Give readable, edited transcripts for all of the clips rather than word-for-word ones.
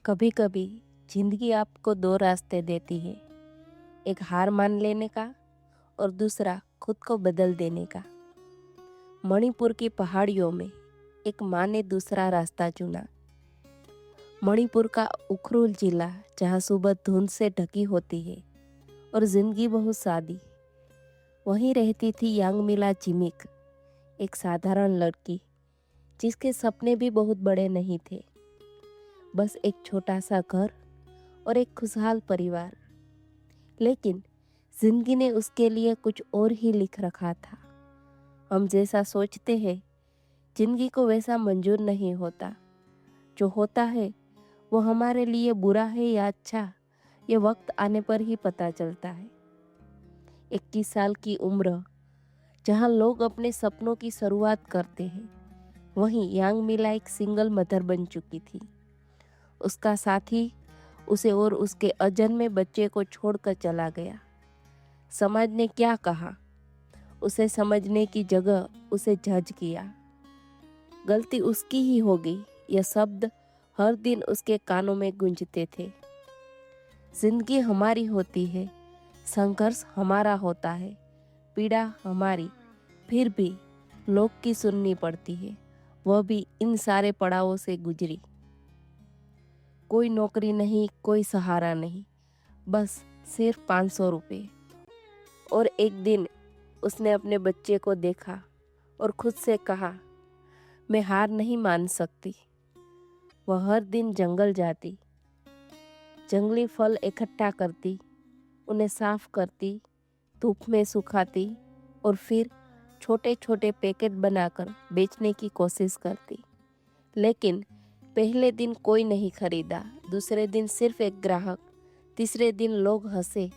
कभी कभी जिंदगी आपको दो रास्ते देती है। एक हार मान लेने का और दूसरा खुद को बदल देने का। मणिपुर की पहाड़ियों में एक माँ ने दूसरा रास्ता चुना। मणिपुर का उखरुल जिला, जहाँ सुबह धुंध से ढकी होती है और जिंदगी बहुत सादी। वहीं रहती थी यांगमिला जिमिक, एक साधारण लड़की जिसके सपने भी बहुत बड़े नहीं थे। बस एक छोटा सा घर और एक खुशहाल परिवार। लेकिन जिंदगी ने उसके लिए कुछ और ही लिख रखा था। हम जैसा सोचते हैं जिंदगी को वैसा मंजूर नहीं होता। जो होता है वो हमारे लिए बुरा है या अच्छा, ये वक्त आने पर ही पता चलता है। 21 साल की उम्र, जहाँ लोग अपने सपनों की शुरुआत करते हैं, वहीं यांग मिला एक सिंगल मदर बन चुकी थी। उसका साथी उसे और उसके अजन्मे बच्चे को छोड़कर चला गया। समाज ने क्या कहा, उसे समझने की जगह उसे जज किया। गलती उसकी ही होगी, यह शब्द हर दिन उसके कानों में गूंजते थे। जिंदगी हमारी होती है, संघर्ष हमारा होता है, पीड़ा हमारी, फिर भी लोग की सुननी पड़ती है। वह भी इन सारे पड़ावों से गुजरी। कोई नौकरी नहीं, कोई सहारा नहीं, बस सिर्फ 500 रुपये। और एक दिन उसने अपने बच्चे को देखा और खुद से कहा, मैं हार नहीं मान सकती। वह हर दिन जंगल जाती, जंगली फल इकट्ठा करती, उन्हें साफ करती, धूप में सुखाती और फिर छोटे छोटे पैकेट बनाकर बेचने की कोशिश करती। लेकिन पहले दिन कोई नहीं खरीदा, दूसरे दिन सिर्फ एक ग्राहक, तीसरे दिन लोग हंसे।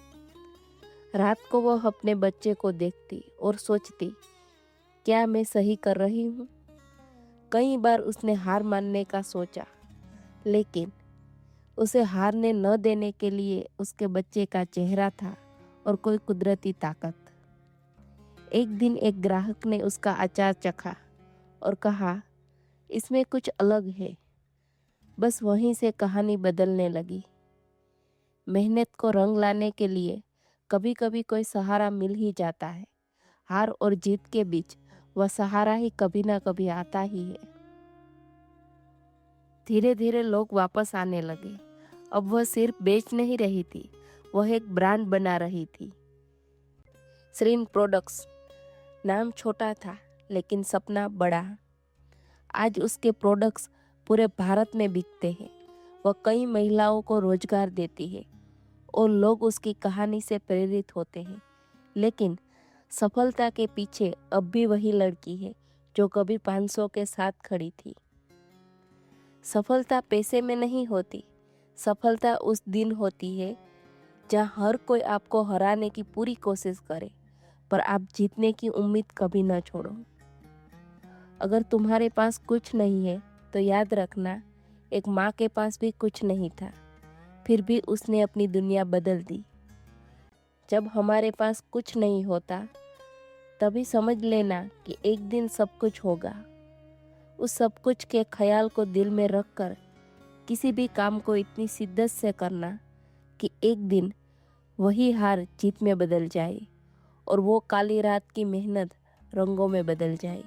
रात को वह अपने बच्चे को देखती और सोचती, क्या मैं सही कर रही हूँ? कई बार उसने हार मानने का सोचा, लेकिन उसे हारने न देने के लिए उसके बच्चे का चेहरा था और कोई कुदरती ताकत। एक दिन एक ग्राहक ने उसका अचार चखा और कहा, इसमें कुछ अलग है। बस वहीं से कहानी बदलने लगी। मेहनत को रंग लाने के लिए कभी कभी कोई सहारा मिल ही जाता है। हार और जीत के बीच वह सहारा ही कभी ना कभी आता ही है। धीरे धीरे लोग वापस आने लगे। अब वह सिर्फ बेच नहीं रही थी, वह एक ब्रांड बना रही थी। श्रीन प्रोडक्ट्स। नाम छोटा था लेकिन सपना बड़ा। आज उसके प्रोडक्ट्स पूरे भारत में बिकते हैं। वह कई महिलाओं को रोजगार देती है और लोग उसकी कहानी से प्रेरित होते हैं। लेकिन सफलता के पीछे अब भी वही लड़की है जो कभी 500 के साथ खड़ी थी। सफलता पैसे में नहीं होती, सफलता उस दिन होती है जहाँ हर कोई आपको हराने की पूरी कोशिश करे, पर आप जीतने की उम्मीद कभी न छोड़ो। अगर तुम्हारे पास कुछ नहीं है तो याद रखना, एक माँ के पास भी कुछ नहीं था, फिर भी उसने अपनी दुनिया बदल दी। जब हमारे पास कुछ नहीं होता तभी समझ लेना कि एक दिन सब कुछ होगा। उस सब कुछ के ख्याल को दिल में रखकर किसी भी काम को इतनी शिद्दत से करना कि एक दिन वही हार जीत में बदल जाए और वो काली रात की मेहनत रंगों में बदल जाए।